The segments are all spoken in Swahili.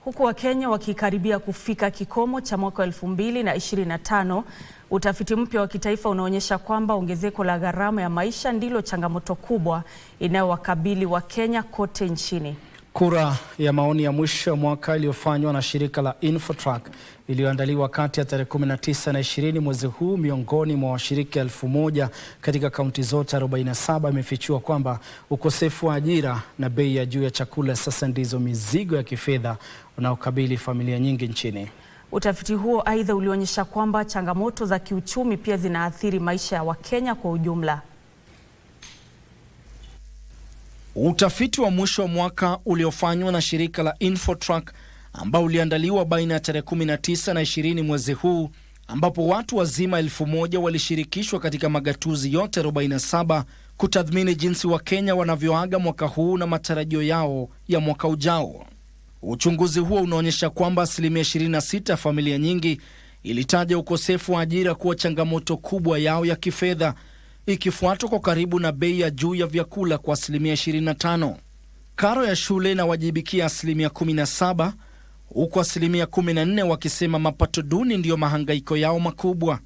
Huku Wakenya wakikaribia kufika kikomo cha mwaka 2025, utafiti mpya wa kitaifa unaonyesha kwamba ongezeko la gharama ya maisha ndilo changamoto kubwa inayowakabili Wakenya kote nchini. Kura ya maoni ya mwisho ya mwaka iliyofanywa na shirika la Infotrack iliyoandaliwa kati ya tarehe 19 na 20 mwezi huu miongoni mwa washiriki 1000 katika kaunti zote 47 imefichua kwamba ukosefu wa ajira na bei ya juu ya chakula sasa ndizo mizigo ya kifedha unaokabili familia nyingi nchini. Utafiti huo aidha ulionyesha kwamba changamoto za kiuchumi pia zinaathiri maisha ya Wakenya kwa ujumla. Utafiti wa mwisho wa mwaka uliofanywa na shirika la Infotrack ambao uliandaliwa baina ya tarehe 19 na 20 mwezi huu, ambapo watu wazima 1000 walishirikishwa katika magatuzi yote 47 kutathmini jinsi Wakenya wanavyoaga mwaka huu na matarajio yao ya mwaka ujao. Uchunguzi huo unaonyesha kwamba asilimia 26 ya familia nyingi ilitaja ukosefu wa ajira kuwa changamoto kubwa yao ya kifedha, ikifuatwa kwa karibu na bei ya juu ya vyakula kwa asilimia 25. Karo ya shule inawajibikia asilimia 17, huku asilimia 14 wakisema mapato duni ndiyo mahangaiko yao makubwa.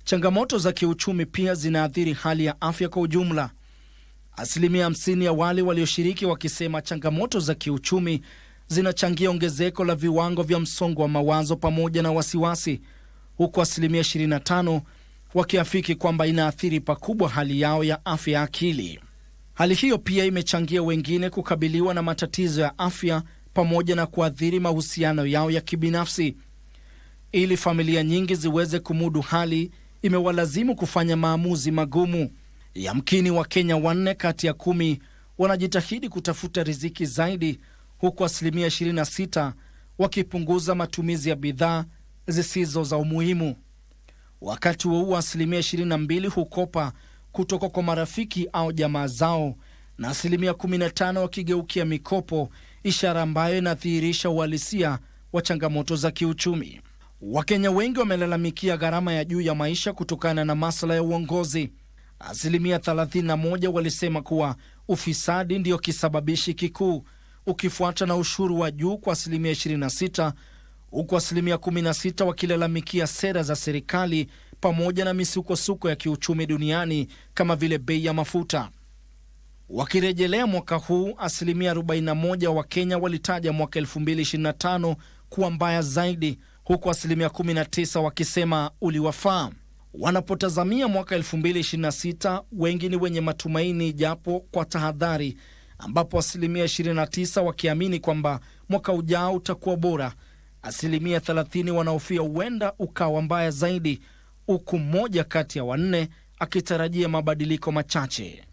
Changamoto za kiuchumi pia zinaathiri hali ya afya kwa ujumla. Asilimia 50 ya wale walioshiriki wakisema changamoto za kiuchumi zinachangia ongezeko la viwango vya msongo wa mawazo pamoja na wasiwasi, huku asilimia 25 wakiafiki kwamba inaathiri pakubwa hali yao ya afya ya akili. Hali hiyo pia imechangia wengine kukabiliwa na matatizo ya afya pamoja na kuathiri mahusiano yao ya kibinafsi. Ili familia nyingi ziweze kumudu hali, imewalazimu kufanya maamuzi magumu. Yamkini Wakenya 4 kati ya 10 wanajitahidi kutafuta riziki zaidi, huku asilimia 26 wakipunguza matumizi ya bidhaa zisizo za umuhimu. Wakati huo asilimia 22 hukopa kutoka kwa marafiki au jamaa zao na asilimia 15 wakigeukia mikopo, ishara ambayo inadhihirisha uhalisia wa changamoto za kiuchumi. Wakenya wengi wamelalamikia gharama ya juu ya maisha kutokana na masuala ya uongozi. Asilimia 31 walisema kuwa ufisadi ndiyo kisababishi kikuu, ukifuata na ushuru wa juu kwa asilimia 26, huku asilimia 16 wakilalamikia sera za serikali pamoja na misukosuko ya kiuchumi duniani kama vile bei ya mafuta. Wakirejelea mwaka huu, asilimia 41 wa Kenya walitaja mwaka 2025 kuwa mbaya zaidi, huku asilimia 19 wakisema uliwafaa. Wanapotazamia mwaka 2026, wengi ni wenye matumaini japo kwa tahadhari, ambapo asilimia 29 wakiamini kwamba mwaka ujao utakuwa bora. Asilimia 30 wanaofia huenda ukawa mbaya zaidi, huku 1 kati ya 4 akitarajia mabadiliko machache.